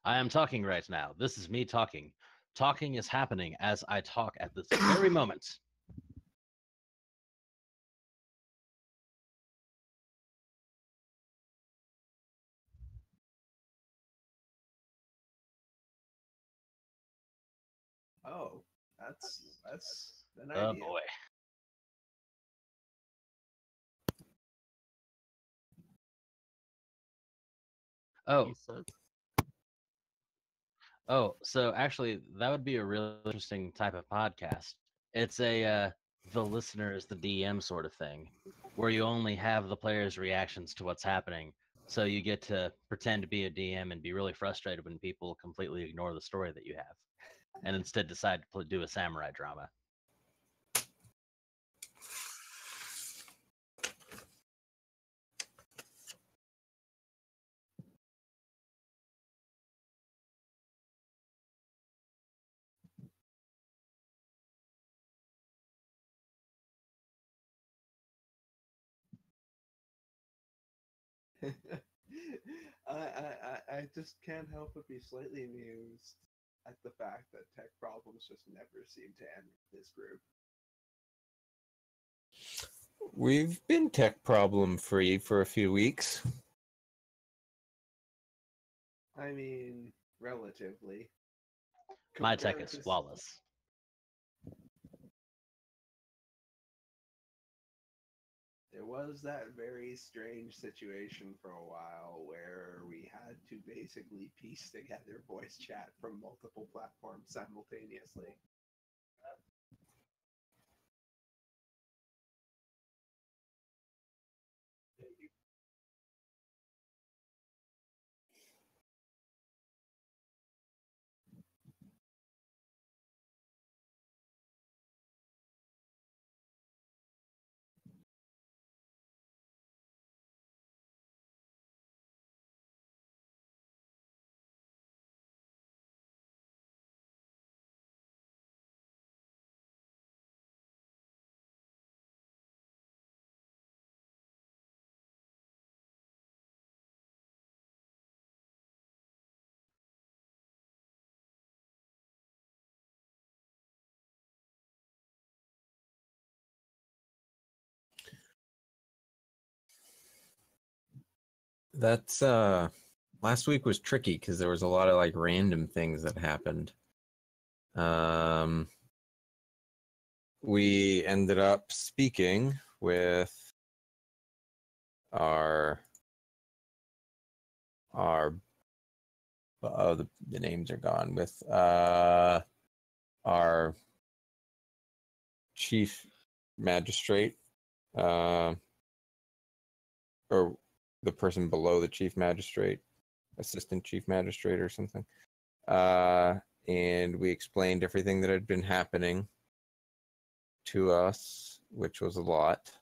I am talking right now. This is me talking. Talking is happening as I talk at this very moment. Oh, that's an Oh idea. boy. Oh, so actually, that would be a really interesting type of podcast. It's a the listener is the DM sort of thing, where you only have the players' reactions to what's happening. So you get to pretend to be a DM and be really frustrated when people completely ignore the story that you have, and instead decide to do a samurai drama. I just can't help but be slightly amused at the fact that tech problems just never seem to end with this group. We've been tech problem free for a few weeks. I mean, relatively. My tech Compared is to flawless. There was that very strange situation for a while where we had to basically piece together voice chat from multiple platforms simultaneously. That's last week was tricky because there was a lot of like random things that happened. We ended up speaking with our the names are gone, with our chief magistrate, or the person below the chief magistrate, assistant chief magistrate or something. And we explained everything that had been happening to us, which was a lot.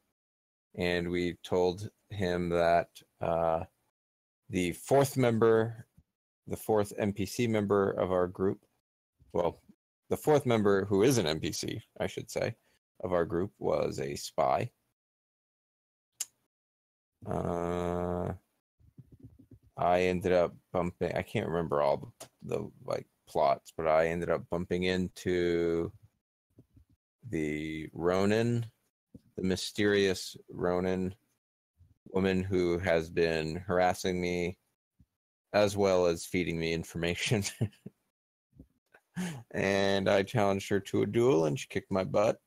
And we told him that the fourth NPC member of our group, well, the fourth member who is an NPC, I should say, of our group was a spy. I ended up bumping, I can't remember all the like plots, but I ended up bumping into the Ronin, the mysterious Ronin woman who has been harassing me as well as feeding me information. And I challenged her to a duel and she kicked my butt.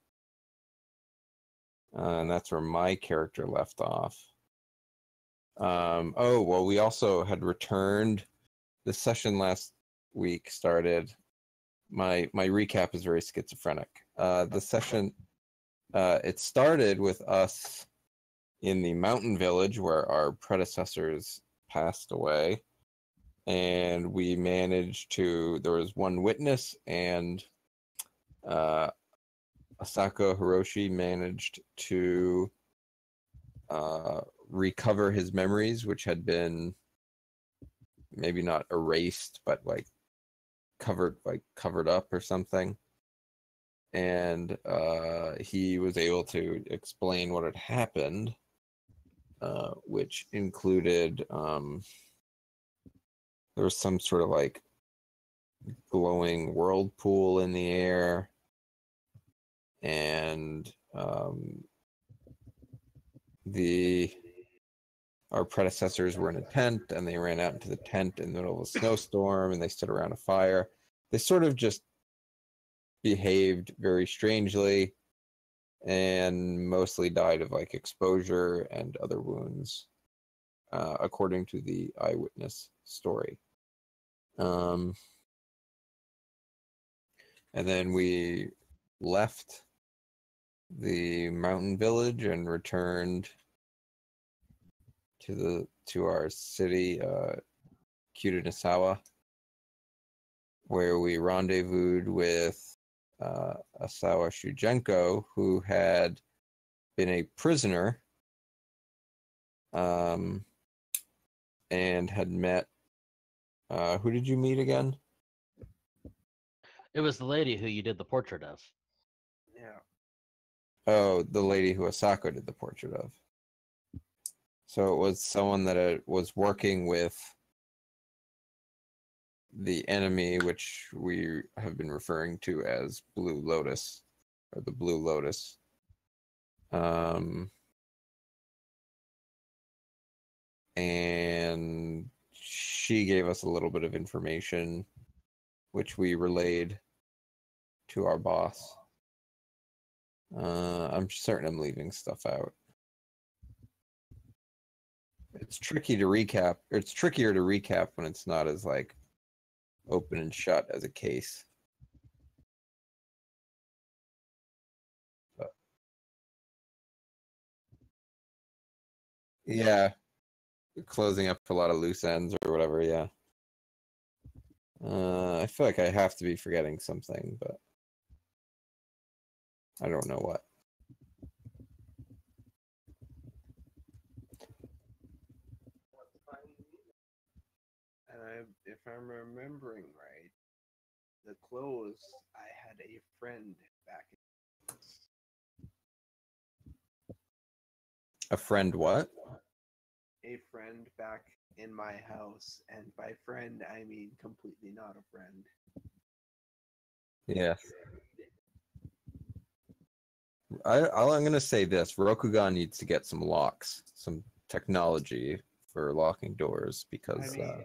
And that's where my character left off. Well, we also had returned. The session last week started. My recap is very schizophrenic. The session, it started with us in the mountain village where our predecessors passed away. And we managed to, there was one witness, and Asako Hiroshi managed to recover his memories, which had been maybe not erased, but like covered up or something. And he was able to explain what had happened, which included there was some sort of like glowing whirlpool in the air, and our predecessors were in a tent, and they ran out into the tent in the middle of a snowstorm, and they stood around a fire. They sort of just behaved very strangely, and mostly died of like exposure and other wounds, according to the eyewitness story. And then we left the mountain village and returned to our city, Kutanasawa, where we rendezvoused with Asawa Shujenko, who had been a prisoner, and had met. Who did you meet again? It was the lady who you did the portrait of. Yeah. Oh, the lady who Asako did the portrait of. So it was someone that was working with the enemy, which we have been referring to as Blue Lotus, or the Blue Lotus. And she gave us a little bit of information, which we relayed to our boss. I'm certain I'm leaving stuff out. It's tricky to recap. It's trickier to recap when it's not as like open and shut as a case. But, yeah, closing up a lot of loose ends or whatever. Yeah. I feel like I have to be forgetting something, but I don't know what. And if I'm remembering right, the clothes, I had a friend back A friend what? a friend back in my house, and by friend I mean completely not a friend. Yeah. I'm gonna say this: Rokugan needs to get some locks, some technology for locking doors, because I mean,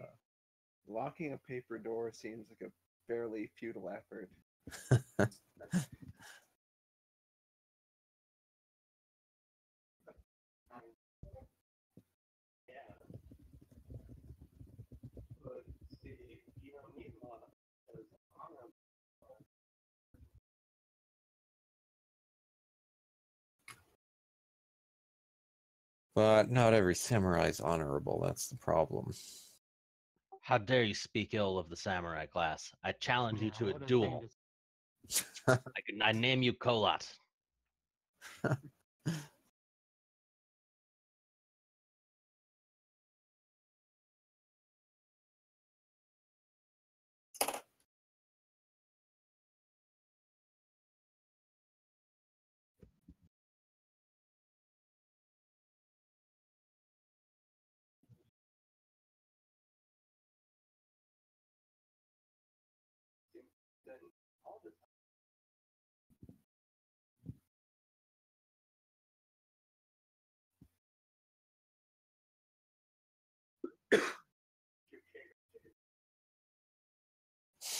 locking a paper door seems like a fairly futile effort. but not every samurai is honorable. That's the problem. How dare you speak ill of the samurai class? I challenge you to a duel. I name you Kolat.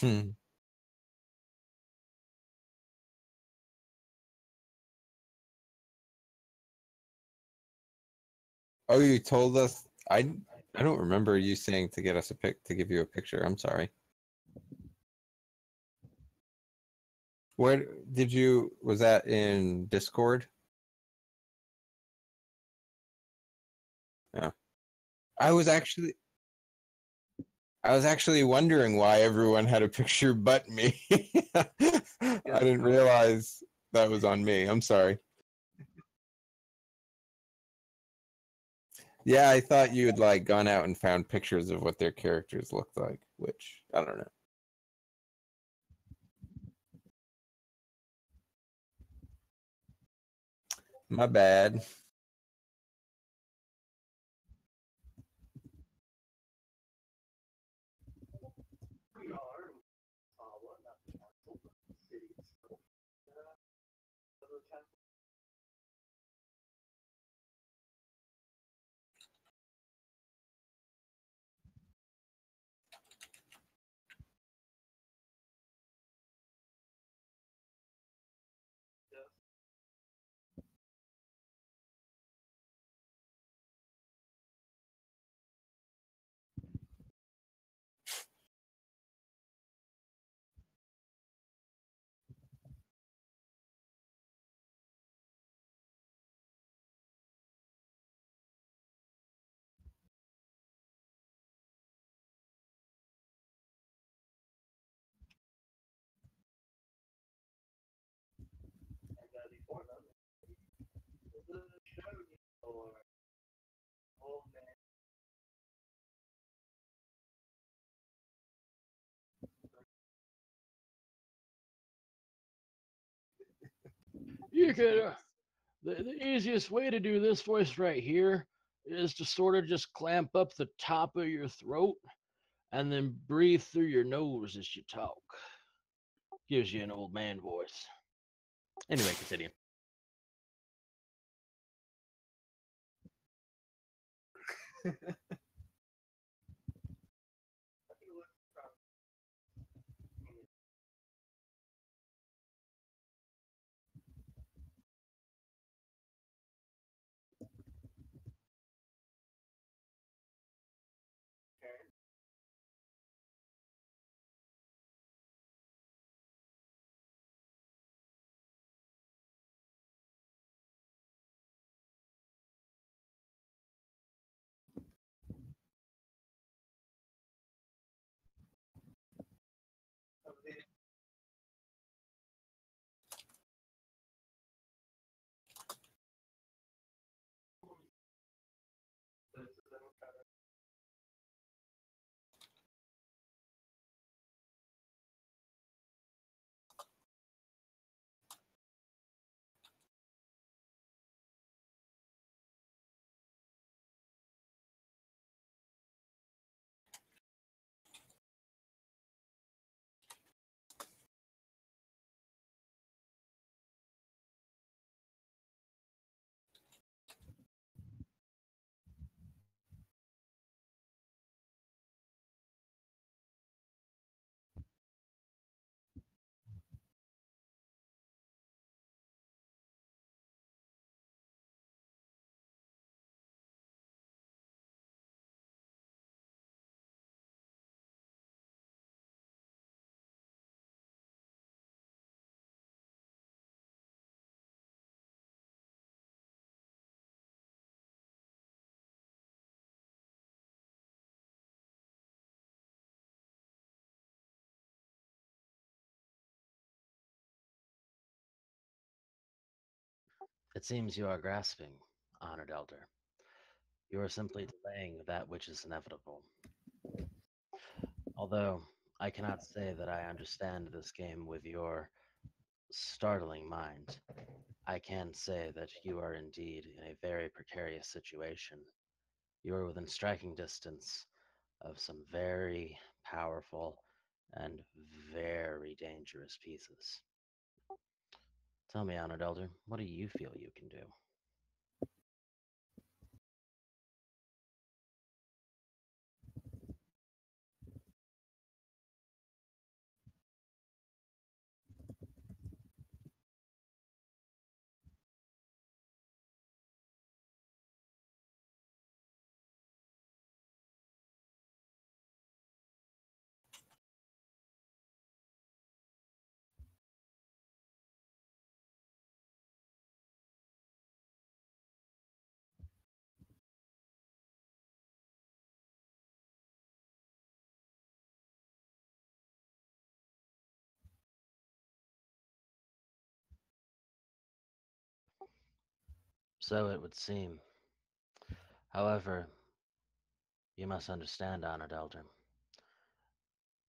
Hmm. Oh, you told us. I don't remember you saying to get us a pic to give you a picture. I'm sorry. Where did you? Was that in Discord? Yeah. I was actually I was actually wondering why everyone had a picture but me. I didn't realize that was on me. I'm sorry. Yeah, I thought you had like gone out and found pictures of what their characters looked like, which I don't know. My bad. You could. The easiest way to do this voice right here is to sort of just clamp up the top of your throat and then breathe through your nose as you talk. Gives you an old man voice. Anyway, continue. It seems you are grasping, honored elder. You are simply delaying that which is inevitable. Although I cannot say that I understand this game with your startling mind, I can say that you are indeed in a very precarious situation. You are within striking distance of some very powerful and very dangerous pieces. Tell me, Honored Elder, what do you feel you can do? So it would seem. However, you must understand, Honored Elder,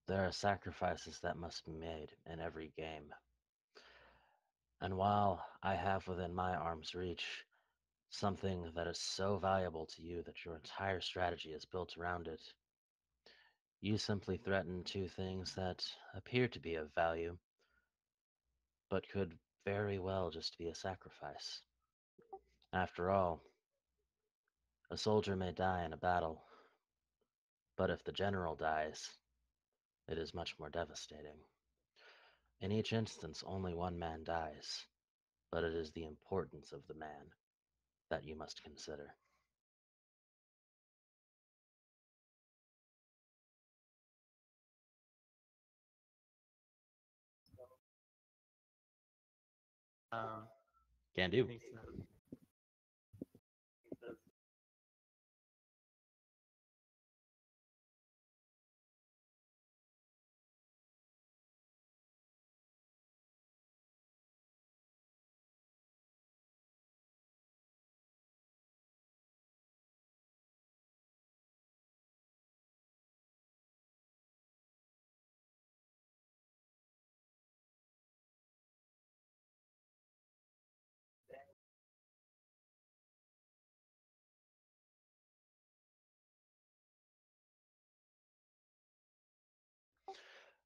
there are sacrifices that must be made in every game. And while I have within my arm's reach something that is so valuable to you that your entire strategy is built around it, you simply threaten two things that appear to be of value, but could very well just be a sacrifice. After all, a soldier may die in a battle, but if the general dies, it is much more devastating. In each instance, only one man dies, but it is the importance of the man that you must consider. Um, Can do. Thanks,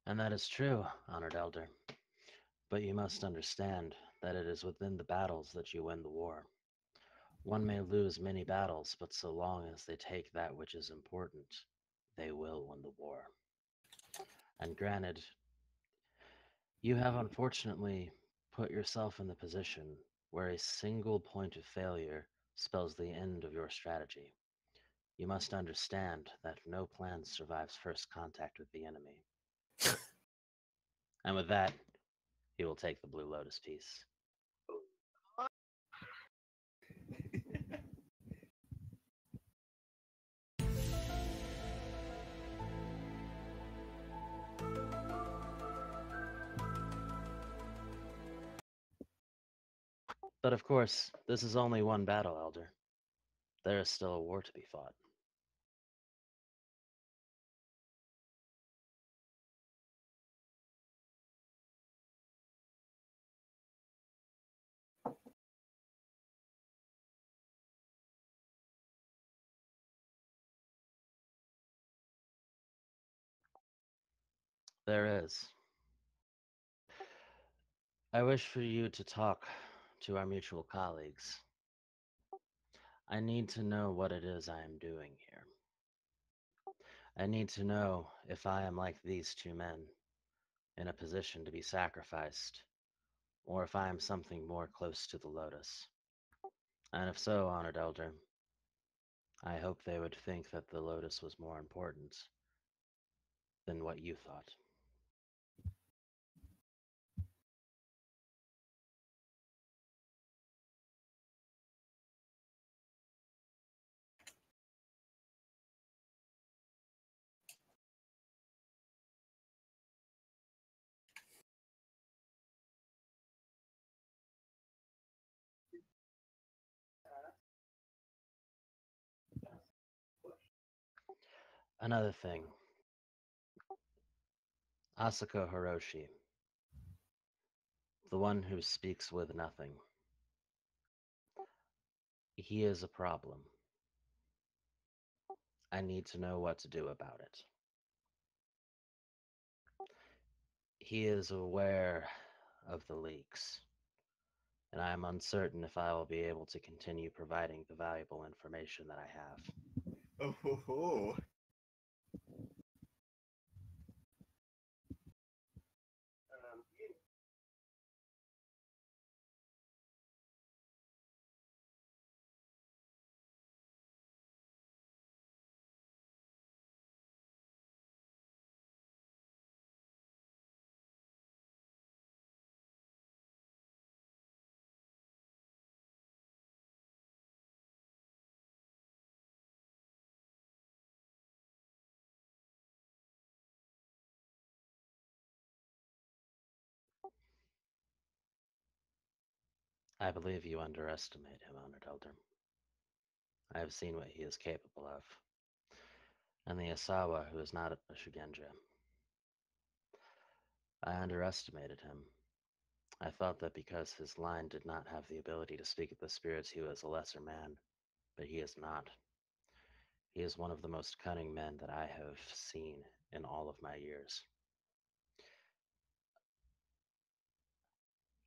And that is true, honored elder. But you must understand that it is within the battles that you win the war. One may lose many battles, but so long as they take that which is important, they will win the war. And granted, you have unfortunately put yourself in the position where a single point of failure spells the end of your strategy. You must understand that no plan survives first contact with the enemy. And with that, he will take the Blue Lotus piece. But of course, this is only one battle, Elder. There is still a war to be fought. There is. I wish for you to talk to our mutual colleagues. I need to know what it is I am doing here. I need to know if I am like these two men, in a position to be sacrificed, or if I am something more close to the Lotus. And if so, Honored Elder, I hope they would think that the Lotus was more important than what you thought. Another thing, Asako Hiroshi, the one who speaks with nothing. He is a problem. I need to know what to do about it. He is aware of the leaks, and I am uncertain if I will be able to continue providing the valuable information that I have. Oh, ho, ho. I believe you underestimate him, Honored Elder. I have seen what he is capable of, and the Asawa who is not a Shugenja. I underestimated him. I thought that because his line did not have the ability to speak of the spirits, he was a lesser man, but he is not. He is one of the most cunning men that I have seen in all of my years.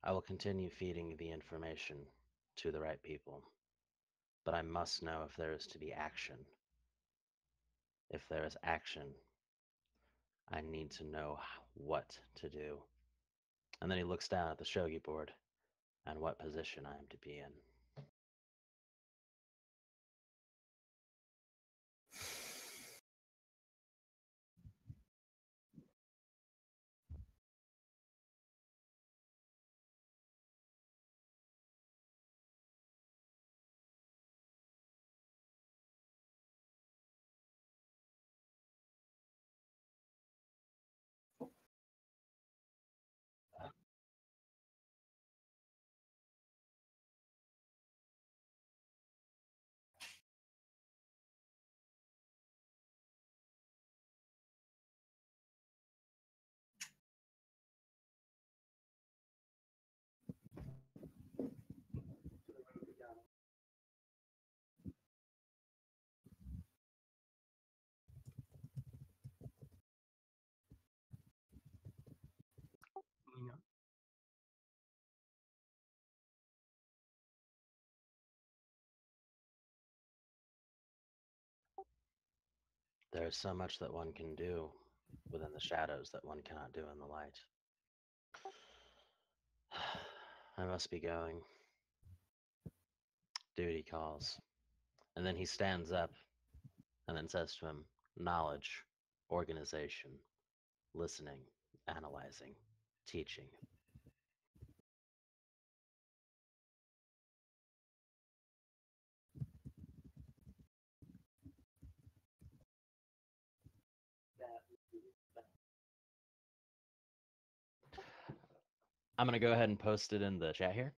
I will continue feeding the information to the right people, but I must know if there is to be action. If there is action, I need to know what to do. And then he looks down at the shogi board and what position I am to be in. There is so much that one can do within the shadows that one cannot do in the light. I must be going. Duty calls. And then he stands up and then says to him, knowledge, organization, listening, analyzing, teaching. I'm going to go ahead and post it in the chat here.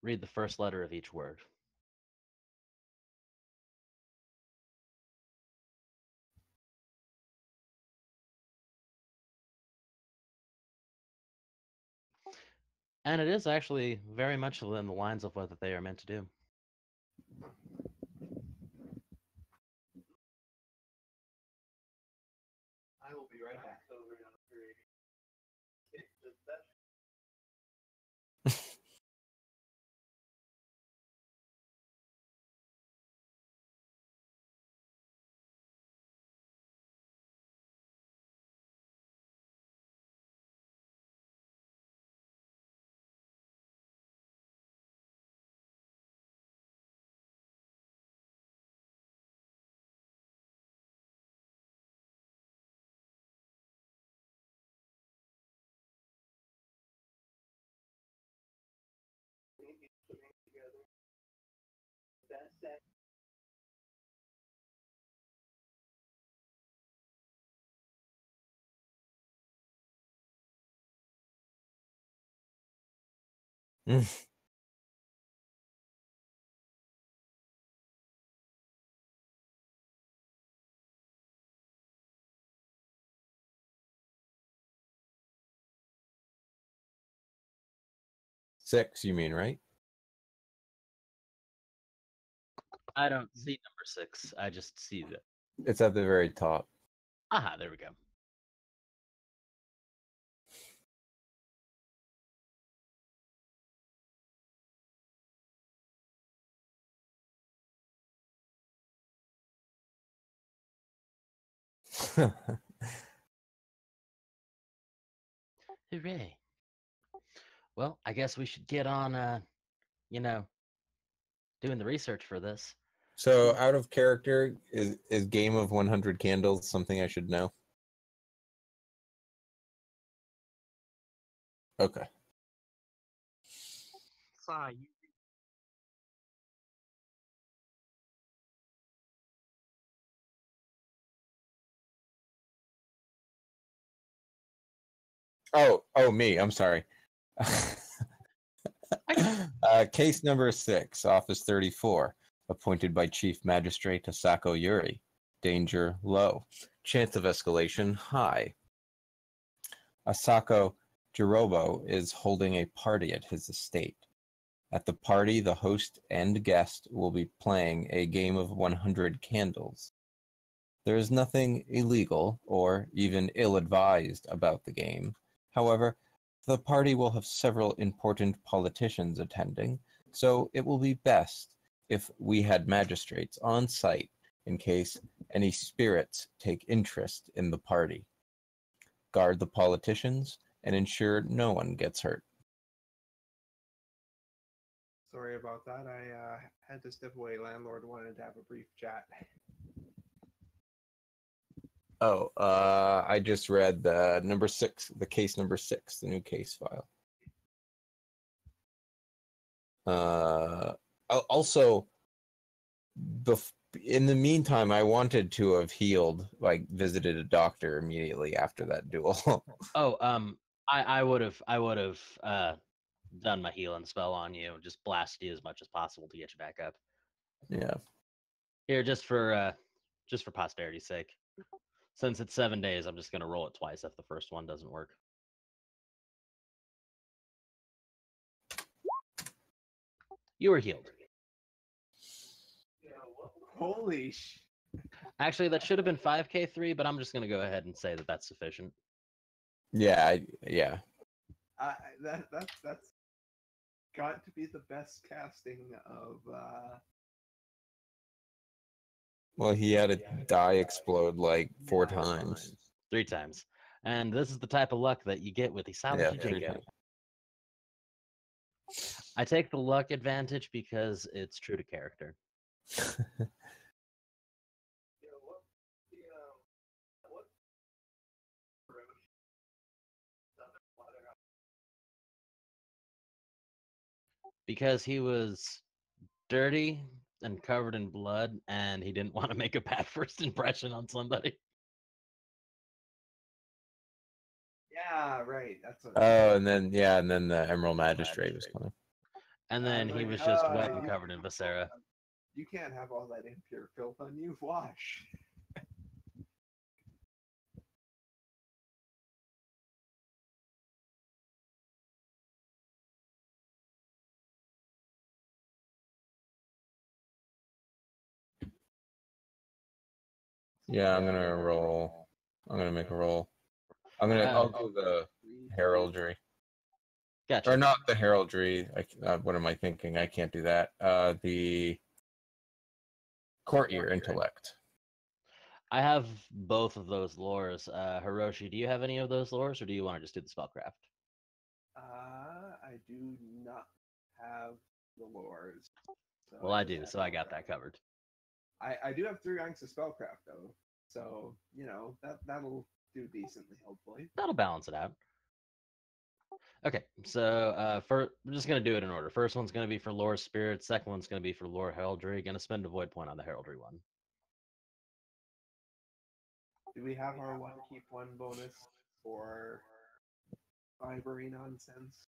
Read the first letter of each word. And it is actually very much within the lines of what they are meant to do. I will be right back. Six, you mean, right? I don't see number 6. I just see that. It's at the very top. Aha, there we go. Hooray. Well, I guess we should get on, doing the research for this. So, out of character, is Game of 100 Candles something I should know? Okay. Sorry. Oh, me. I'm sorry. Case number 6, Office 34, appointed by Chief Magistrate Asako Yuri. Danger low. Chance of escalation high. Asako Jirobo is holding a party at his estate. At the party, the host and guest will be playing a game of 100 candles. There is nothing illegal or even ill-advised about the game. However, the party will have several important politicians attending, so it will be best if we had magistrates on site in case any spirits take interest in the party. Guard the politicians and ensure no one gets hurt. Sorry about that. I had to step away. Landlord wanted to have a brief chat. Oh, I just read the number 6, the case number 6, the new case file. Also, in the meantime, I wanted to have healed, like visited a doctor immediately after that duel. I would have done my healing spell on you, just blast you as much as possible to get you back up. Yeah. Here, just for posterity's sake. Since it's 7 days, I'm just gonna roll it twice if the first one doesn't work. You were healed. Holy Actually, that should have been 5k3, but I'm just gonna go ahead and say that that's sufficient. Yeah, yeah. That's got to be the best casting of Well, he had a die explode like 4 times. 3 times. And this is the type of luck that you get with Yeah, Isawaji 3 Jingo. times. I take the luck advantage because it's true to character. Because he was dirty and covered in blood, and he didn't want to make a bad first impression on somebody. Yeah, right. That's what. Oh, and then the Emerald Magistrate was coming. And then he was like, just wet and covered in viscera. You can't have all that impure filth on you. Wash. Yeah, I'm gonna roll. I'm gonna make a roll. I'll do the heraldry. Gotcha. Or not the heraldry. What am I thinking? I can't do that. The courtier intellect. I have both of those lores. Hiroshi, do you have any of those lores, or do you want to just do the spellcraft? I do not have the lores. So Well, I do, so I got that covered. I do have 3 ranks of spellcraft though, so that'll do decently, hopefully. That'll balance it out. Okay, so we're just gonna do it in order. First one's gonna be for lore spirit. Second one's gonna be for lore heraldry. Gonna spend a void point on the heraldry one. Do we have our one keep one bonus for library nonsense?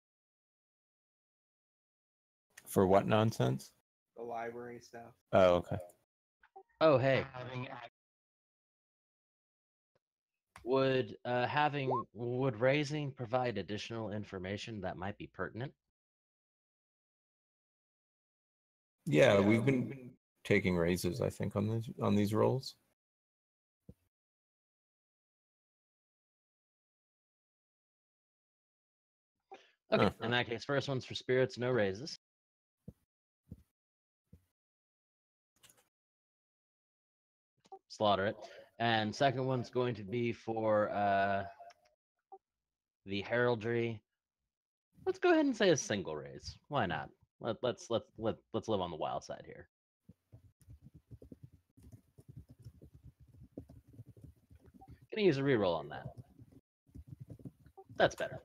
For what nonsense? The library stuff. Oh, okay. Oh, hey. Would raising provide additional information that might be pertinent? Yeah, we've been taking raises, I think, on these rolls. Okay, in that case, first one's for spirits, no raises. Slaughter it. And second one's going to be for the heraldry. Let's go ahead and say a single raise. Why not? Let's live on the wild side here. Gonna use a reroll on that. That's better.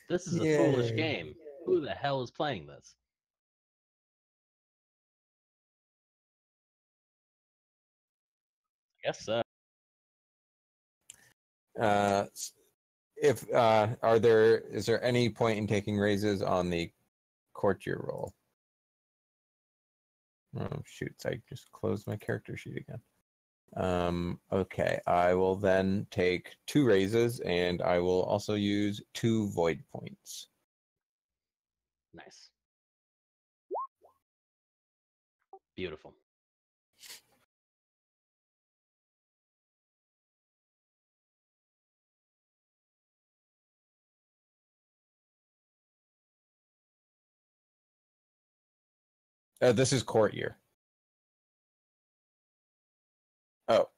This is a foolish game. Who the hell is playing this? Guess so. If is there any point in taking raises on the courtier roll? Oh shoot! I just closed my character sheet again. Okay, I will then take 2 raises, and I will also use 2 void points. Nice. Beautiful. This is courtier. Oh.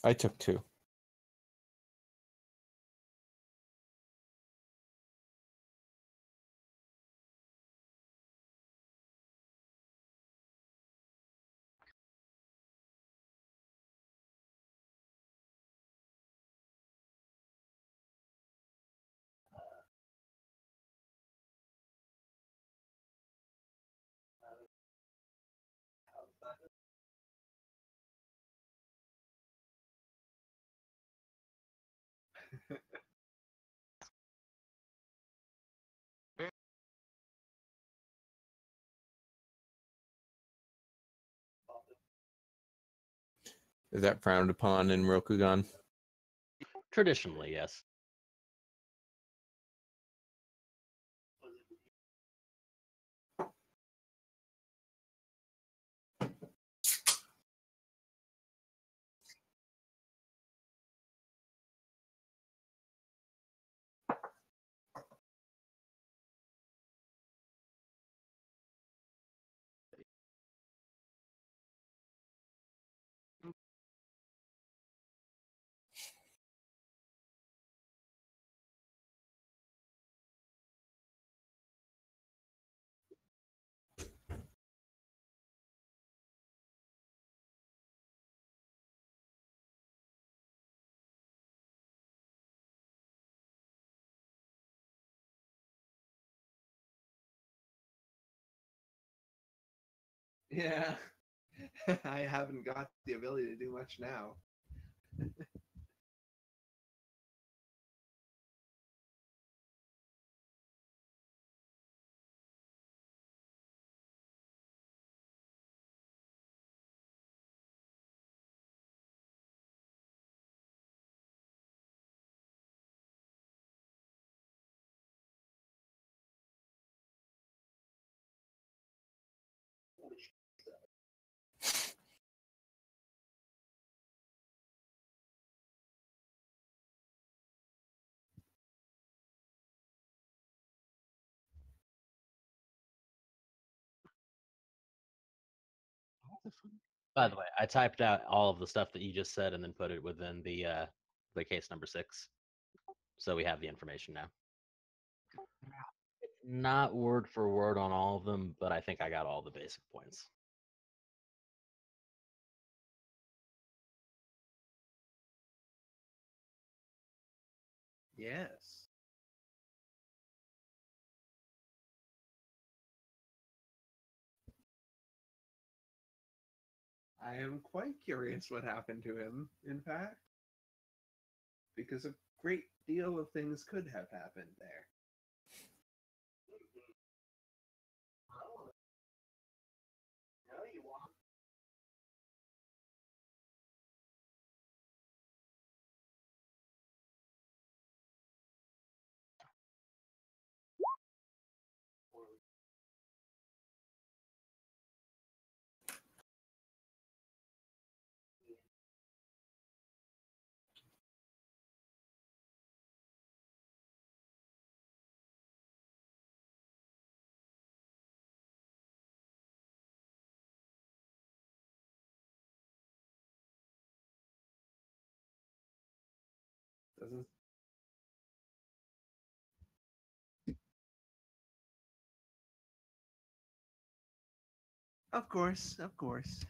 I took 2. Is that frowned upon in Rokugan? Traditionally, yes. Yeah. I haven't got the ability to do much now. By the way, I typed out all of the stuff that you just said and then put it within the case number 6, so we have the information now. Not word for word on all of them, but I think I got all the basic points. Yes. I am quite curious what happened to him, in fact, because a great deal of things could have happened there. Doesn't. Of course, of course.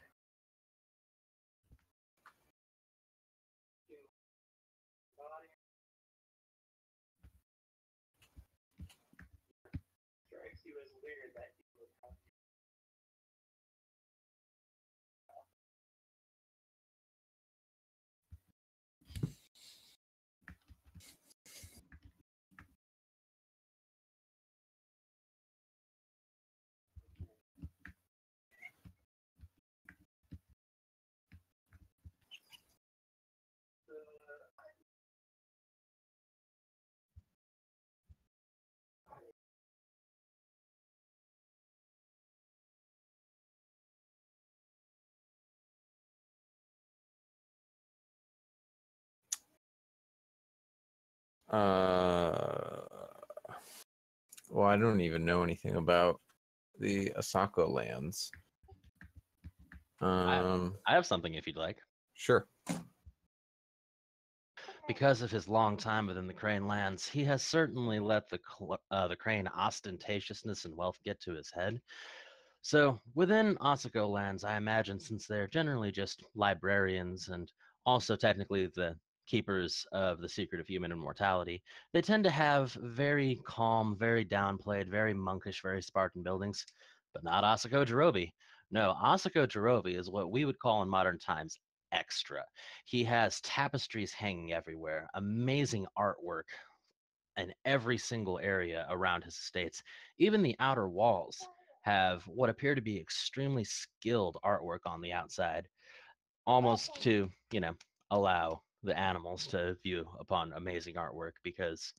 Well, I don't even know anything about the Asako lands. I have something if you'd like. Sure. Because of his long time within the Crane lands, he has certainly let the Crane ostentatiousness and wealth get to his head. So within Asako lands, I imagine since they're generally just librarians and also technically the keepers of the secret of human immortality, they tend to have very calm, very downplayed, very monkish, very Spartan buildings, but not Asako Jirobe. No, Asako Jirobe is what we would call in modern times extra. He has tapestries hanging everywhere, amazing artwork in every single area around his estates. Even the outer walls have what appear to be extremely skilled artwork on the outside, almost to, allow the animals to view upon amazing artwork because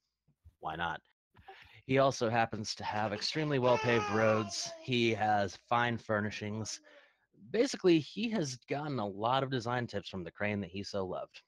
why not? He also happens to have extremely well paved roads. He has fine furnishings. Basically, he has gotten a lot of design tips from the Crane that he so loved.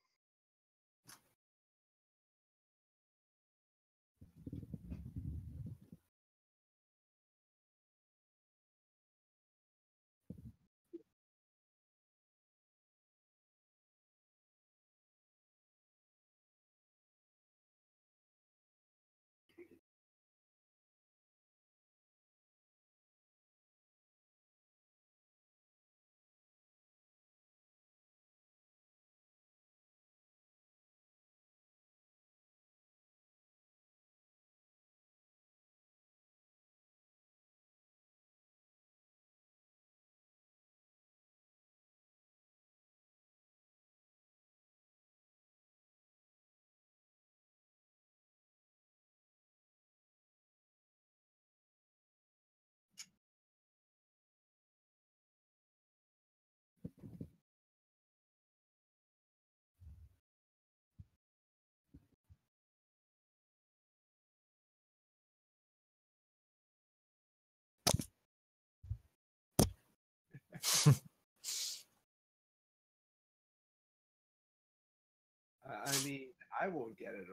I mean, I won't get it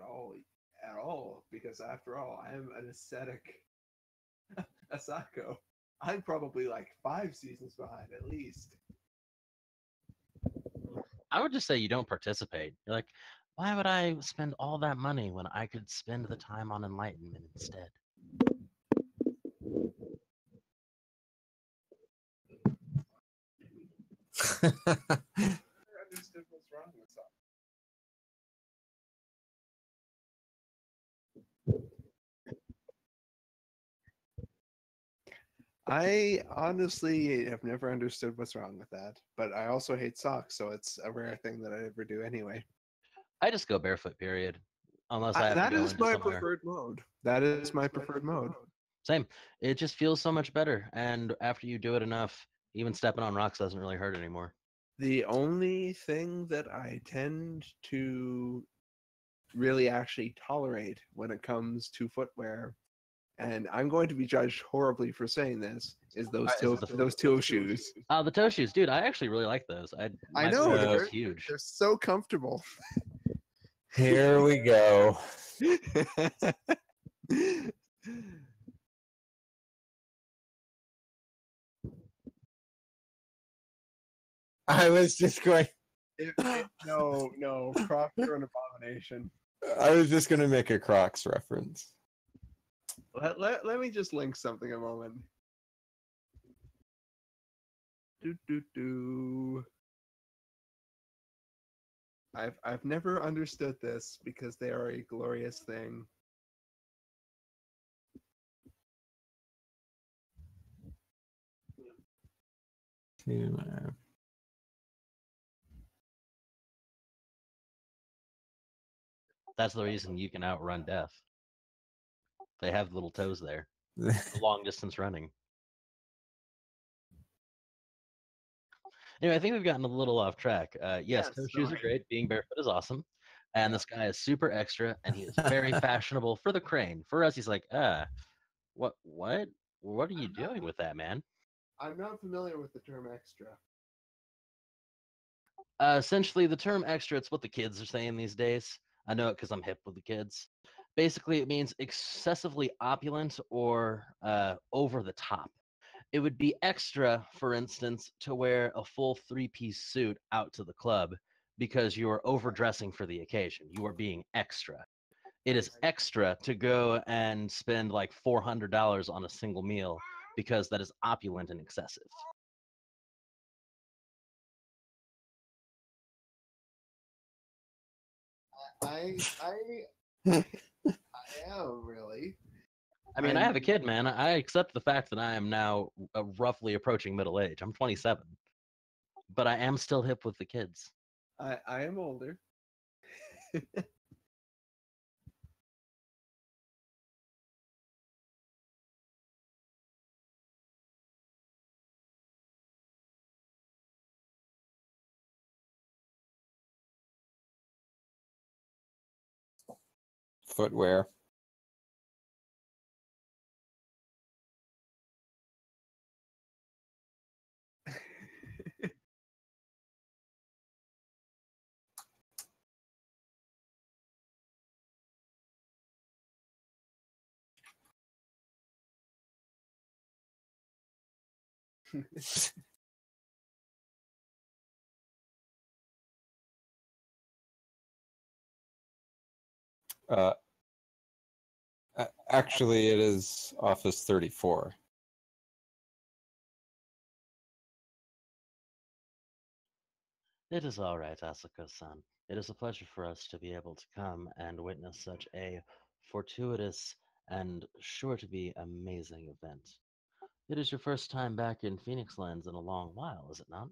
at all, because after all, I am an ascetic Asako. I'm probably like 5 seasons behind at least. I would just say you don't participate. You're like, why would I spend all that money when I could spend the time on enlightenment instead? Never understood what's wrong with socks. I honestly have never understood what's wrong with that, but I also hate socks, so it's a rare thing that I ever do anyway. I just go barefoot, period. Unless I have to That go is into my somewhere. preferred mode. That is my preferred mode. Same. It just feels so much better. And after you do it enough, even stepping on rocks doesn't really hurt anymore. The only thing that I tend to really actually tolerate when it comes to footwear, and I'm going to be judged horribly for saying this, is those toe shoes. The toe shoes, dude. I actually really like those. I My know foot is they're- huge. They're so comfortable. Here we go. I was just going. No, Crocs are an abomination. I was just going to make a Crocs reference. Let me just link something a moment. Do. I've never understood this because they are a glorious thing. That's the reason you can outrun death. They have little toes there. Long distance running. Anyway, I think we've gotten a little off track. Yes, Yes, toe shoes are sorry. great. Being barefoot is awesome. And Yeah. this guy is super extra, and he is very fashionable for the crane. For us, he's like, what are you doing with that, man? I'm not familiar with the term extra. Essentially, the term extra, it's what the kids are saying these days. I know it because I'm hip with the kids. Basically, it means excessively opulent or over the top. It would be extra, for instance, to wear a full three-piece suit out to the club because you are overdressing for the occasion. You are being extra. It is extra to go and spend like $400 on a single meal because that is opulent and excessive. I am really. I mean, I have a kid, man. I accept the fact that I am now roughly approaching middle age. I'm 27, but I am still hip with the kids. I am older. Footwear. uh, Actually, it is Office 34. It is all right, Asuka-san. It is a pleasure for us to be able to come and witness such a fortuitous and sure to be amazing event. It is your first time back in Phoenix Lands in a long while, is it not?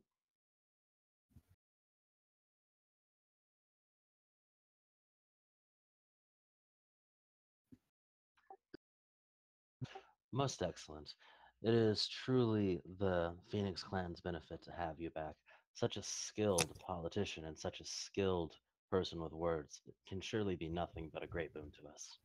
Most excellent. It is truly the Phoenix Clan's benefit to have you back. Such a skilled politician and such a skilled person with words. It can surely be nothing but a great boon to us.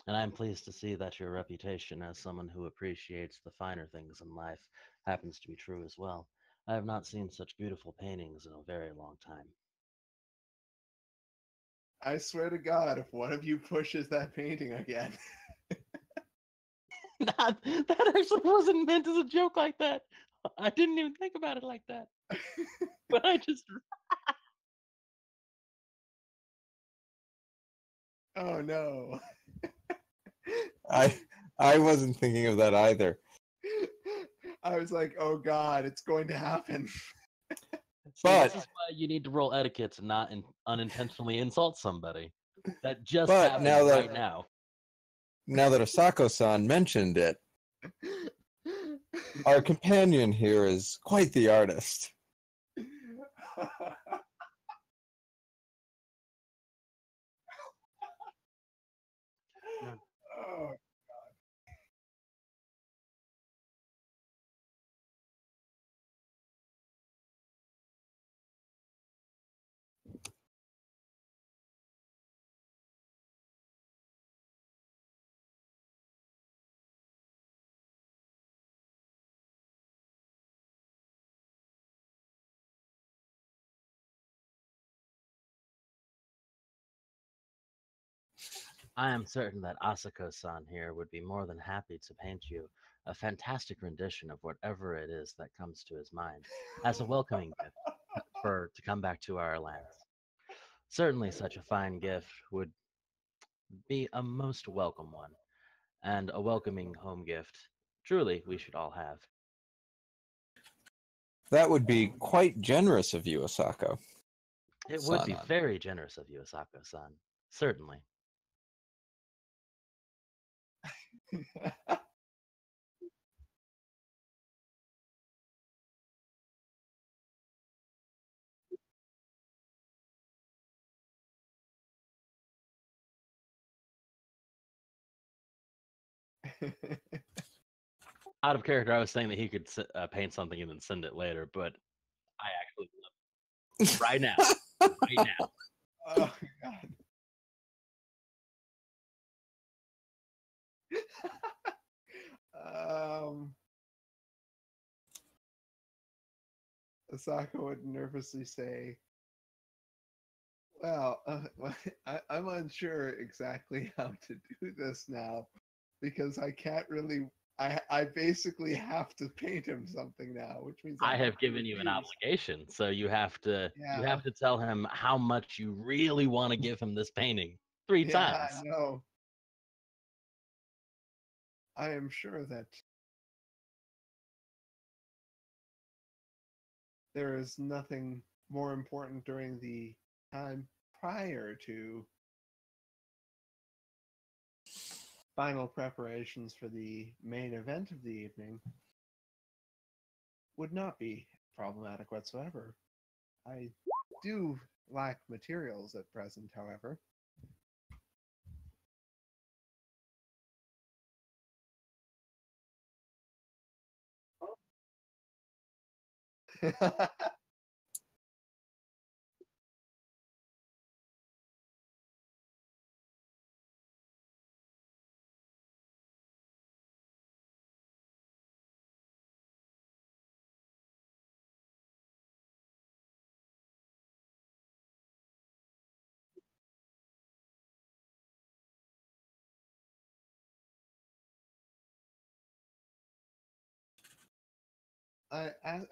And I'm pleased to see that your reputation as someone who appreciates the finer things in life happens to be true as well. I have not seen such beautiful paintings in a very long time. I swear to God, if one of you pushes that painting again. That actually wasn't meant as a joke like that. I didn't even think about it like that. But I just Oh no. I wasn't thinking of that either. I was like, oh God, it's going to happen. See, But- this is why you need to roll etiquette to not unintentionally insult somebody. That just But happened now that- right now. Now that Asako-san mentioned it, our companion here is quite the artist. Oh, I am certain that Asako-san here would be more than happy to paint you a fantastic rendition of whatever it is that comes to his mind as a welcoming gift to come back to our lands. Certainly such a fine gift would be a most welcome one, and a welcoming home gift truly we should all have. That would be quite generous of you, Asako. It would be Son. very generous of you, Asako-san. Certainly. Out of character, I was saying that he could paint something and then send it later, but I actually love it. Right now. Right now. oh God. Asako would nervously say, well, I'm unsure exactly how to do this now because I can't really. I basically have to paint him something now, which means I have given you an obligation, so you have to Yeah. tell him how much you really want to give him this painting 3 Yeah, times. I know. I am sure that there is nothing more important during the time prior to final preparations for the main event of the evening would not be problematic whatsoever. I do lack materials at present, however.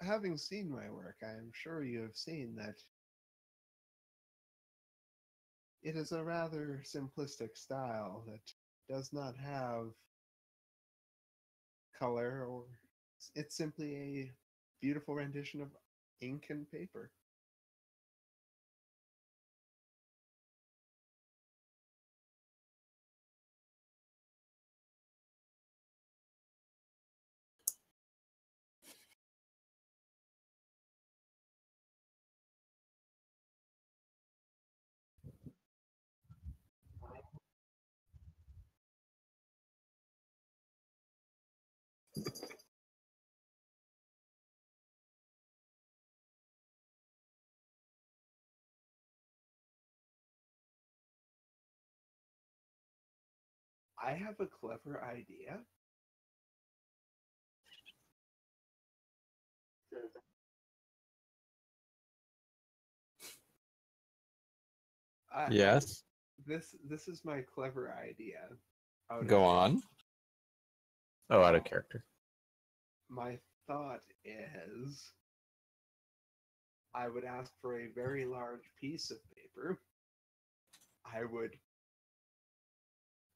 Having seen my work, I am sure you have seen that it is a rather simplistic style that does not have color, or it's simply a beautiful rendition of ink and paper. I have a clever idea. Yes. This is my clever idea. Go on. Oh, out of character. My thought is I would ask for a very large piece of paper. I would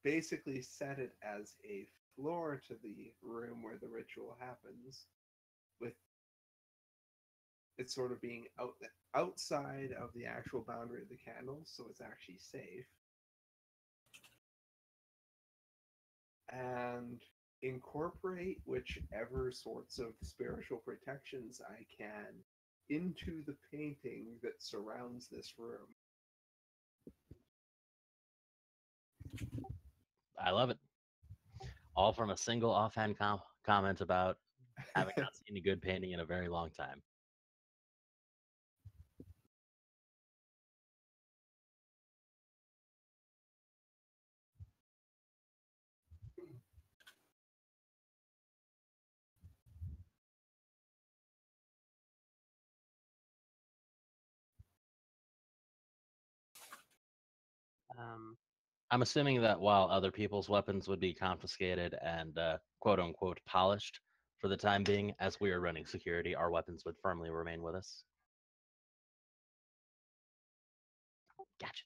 basically set it as a floor to the room where the ritual happens, with it sort of being outside of the actual boundary of the candle, so it's actually safe. And incorporate whichever sorts of spiritual protections I can into the painting that surrounds this room. I love it. All from a single offhand comment about having not seen a good painting in a very long time. I'm assuming that while other people's weapons would be confiscated and quote unquote polished for the time being, as we are running security, our weapons would firmly remain with us. Gotcha.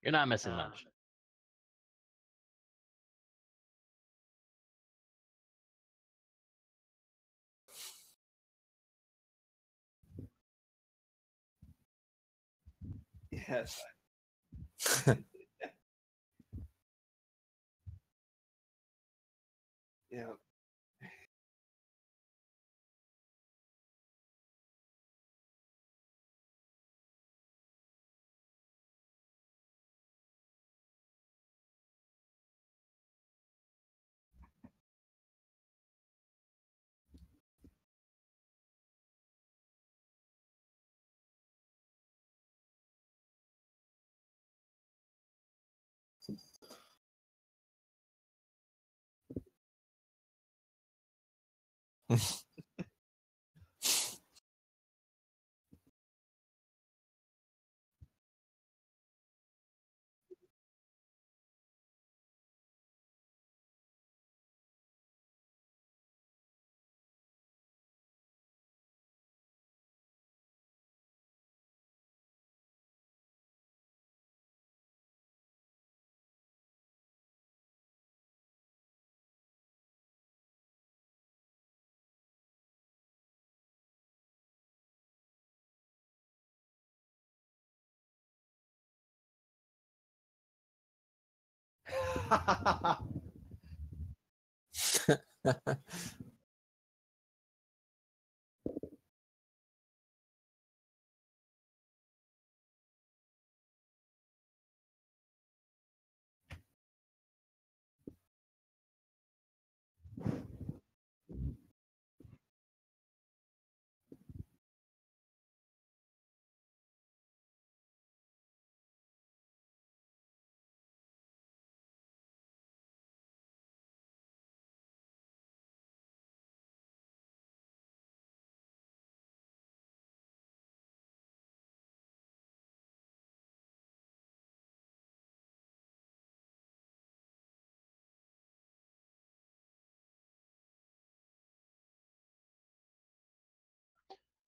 You're not missing much. Yes. Yeah.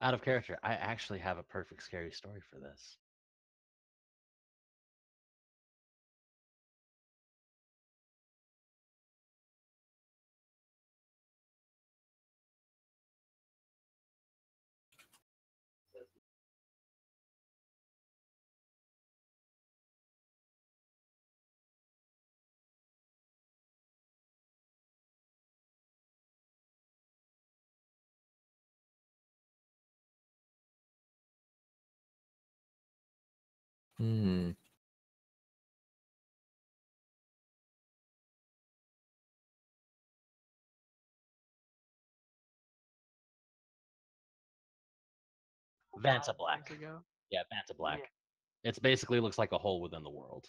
Out of character, I actually have a perfect scary story for this. Hmm. Vanta 5 Black. years ago. Yeah, Vanta Black. It's basically looks like a hole within the world.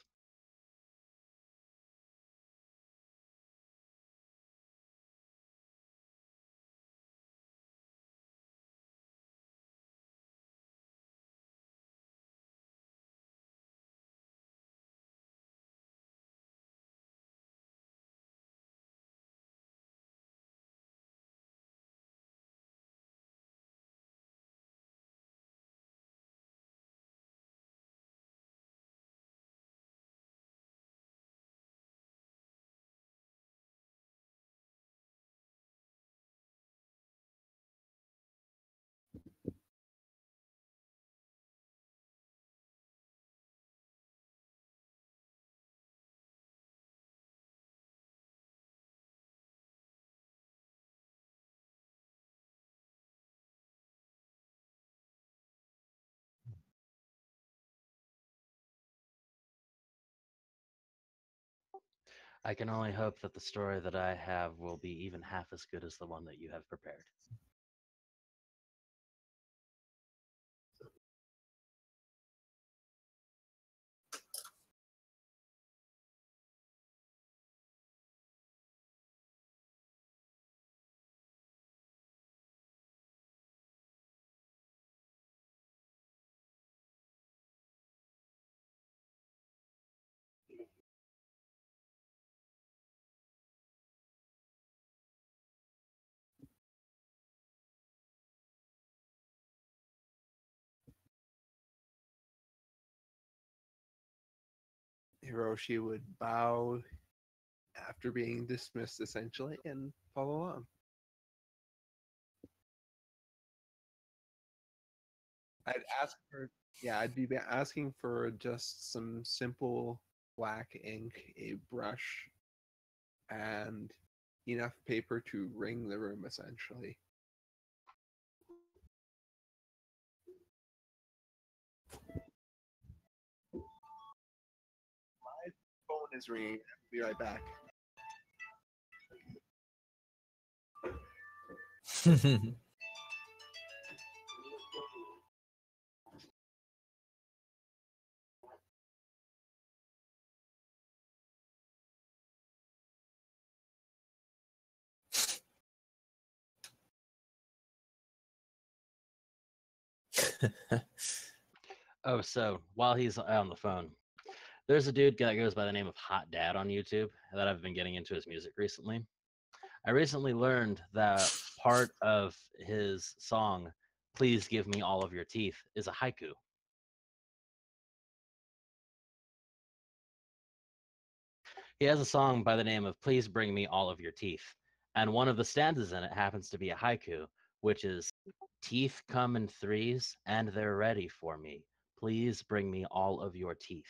I can only hope that the story that I have will be even half as good as the one that you have prepared. Hiroshi would bow after being dismissed, essentially, and follow on. I'd ask for, yeah, I'd be asking for just some simple black ink, a brush, and enough paper to ring the room, essentially. My phone is ringing. I'll be right back. Oh, so while he's on the phone, there's a dude that goes by the name of Hot Dad on YouTube that I've been getting into his music recently. I recently learned that part of his song, Please Give Me All of Your Teeth, is a haiku. He has a song by the name of Please Bring Me All of Your Teeth. And one of the stanzas in it happens to be a haiku, which is teeth come in threes and they're ready for me. Please bring me all of your teeth.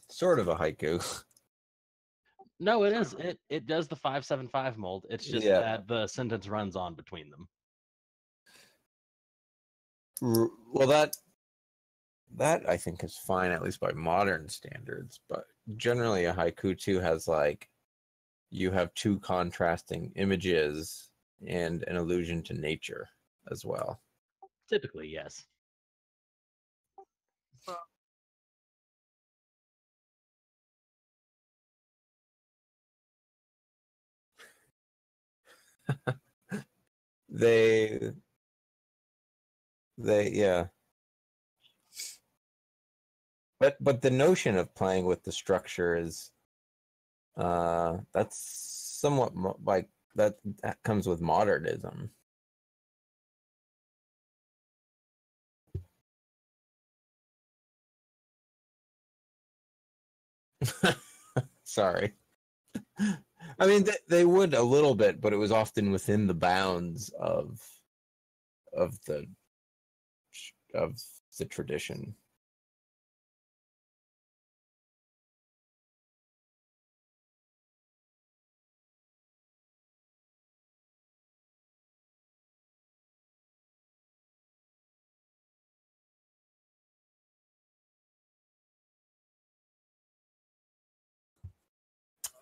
Sort of a haiku. No, it is. It does the 575 mold. It's just Yeah. that the sentence runs on between them. Well, that I think is fine, at least by modern standards. But generally, a haiku too has like you have two contrasting images and an allusion to nature as well. Typically, yes. So They yeah. But the notion of playing with the structure is that's somewhat like that comes with modernism. Sorry. I mean, they would a little bit, but it was often within the bounds of the of the tradition.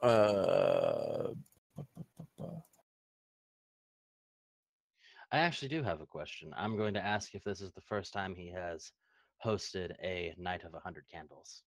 Uh, I actually do have a question. I'm going to ask if this is the first time he has hosted a Night of 100 Candles.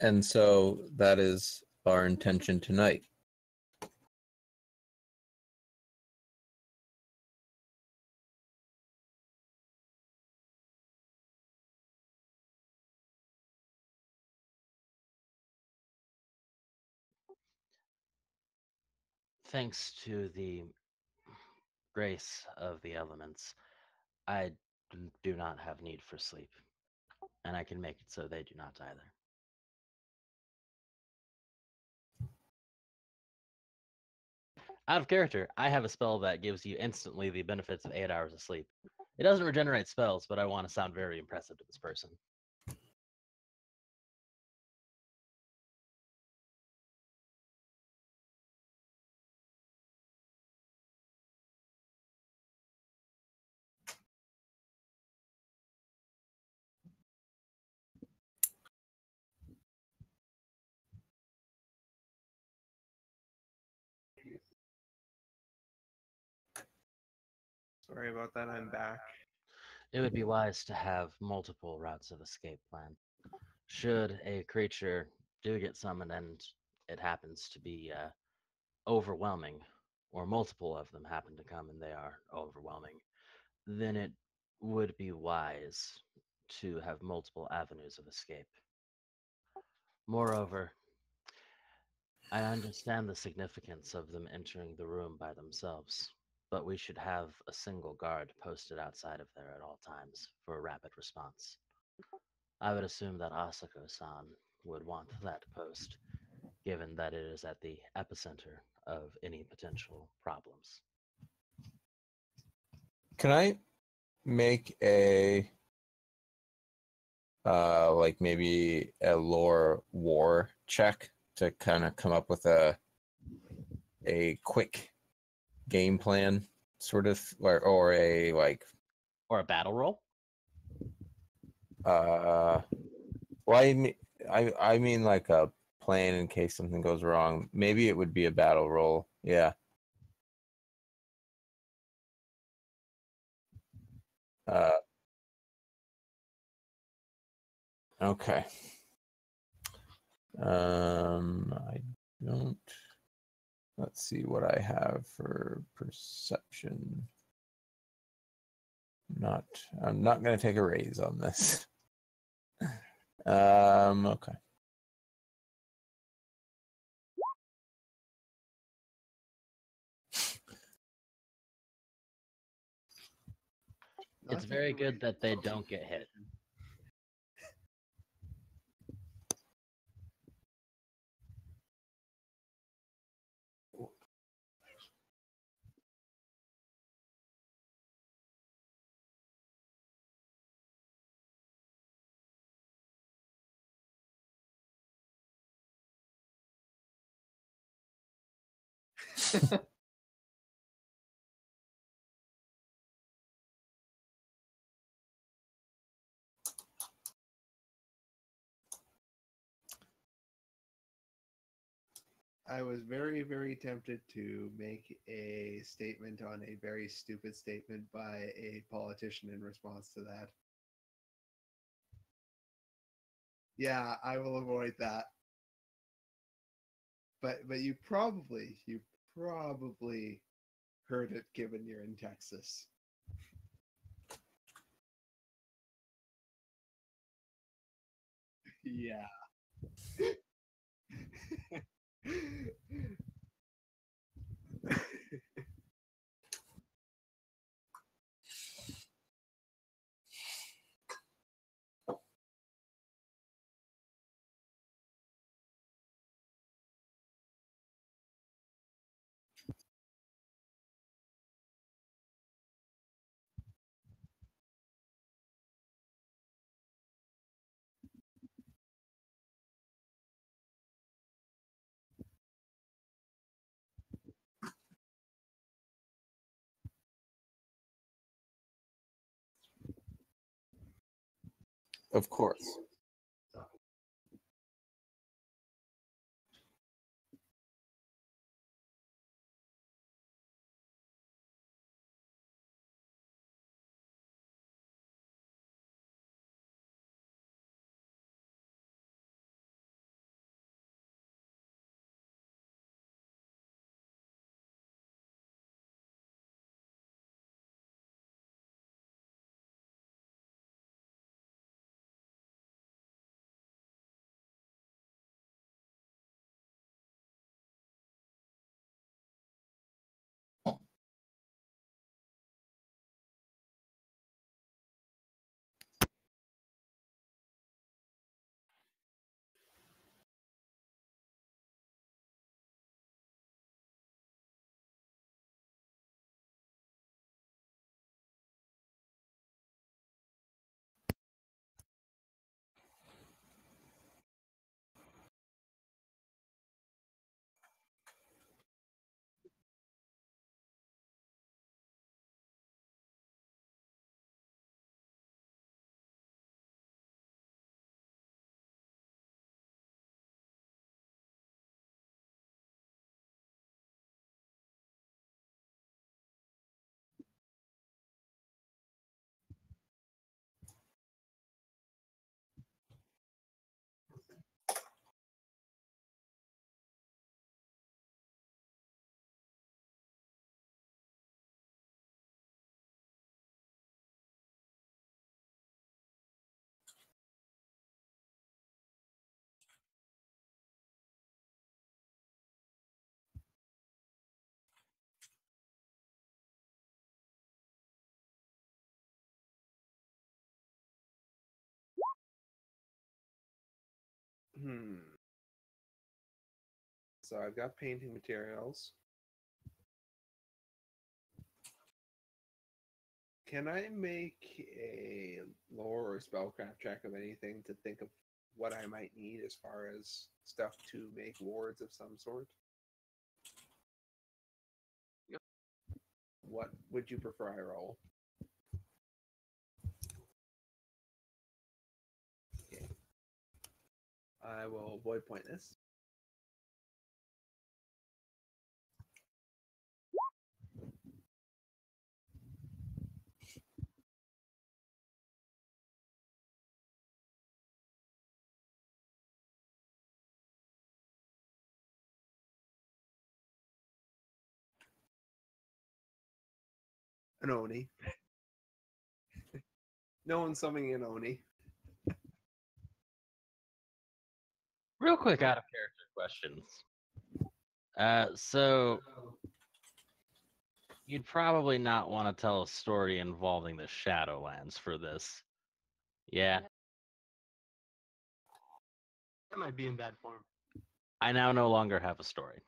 and so that is our intention tonight. Thanks to the grace of the elements, I do not have need for sleep, and I can make it so they do not either. Out of character, I have a spell that gives you instantly the benefits of 8 hours of sleep. It doesn't regenerate spells, but I want to sound very impressive to this person. Sorry about that. I'm back. It would be wise to have multiple routes of escape planned. Should a creature do get summoned and it happens to be overwhelming, or multiple of them happen to come and they are overwhelming, then it would be wise to have multiple avenues of escape. Moreover, I understand the significance of them entering the room by themselves, but we should have a single guard posted outside of there at all times for a rapid response. I would assume that Asako-san would want that post, given that it is at the epicenter of any potential problems. Can I make a like maybe a lore war check to kind of come up with a quick game plan, sort of, or a like Or a battle roll? well, I mean like a plan in case something goes wrong. Maybe it would be a battle roll. Yeah. Okay. I don't. Let's see what I have for perception. I'm not going to take a raise on this. Okay. It's very good that they don't get hit. I was very, very tempted to make a statement on a very stupid statement by a politician in response to that. Yeah, I will avoid that. But you probably heard it given you're in Texas. Yeah. Of course. Hmm. So I've got painting materials. Can I make a lore or spellcraft check of anything to think of what I might need as far as stuff to make wards of some sort? Yep. What would you prefer I roll? Okay. I will void point this. An Oni. No one's summoning an Oni. Real quick, out of character questions. So you'd probably not want to tell a story involving the Shadowlands for this. Yeah, That might be in bad form. I now no longer have a story.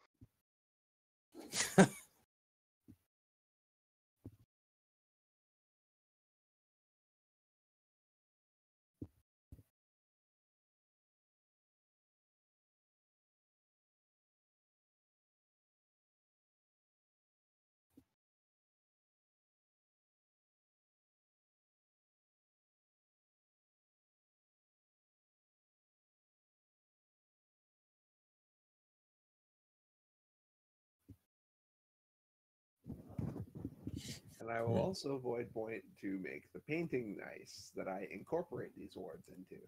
And I will also void point to make the painting nice that I incorporate these wards into.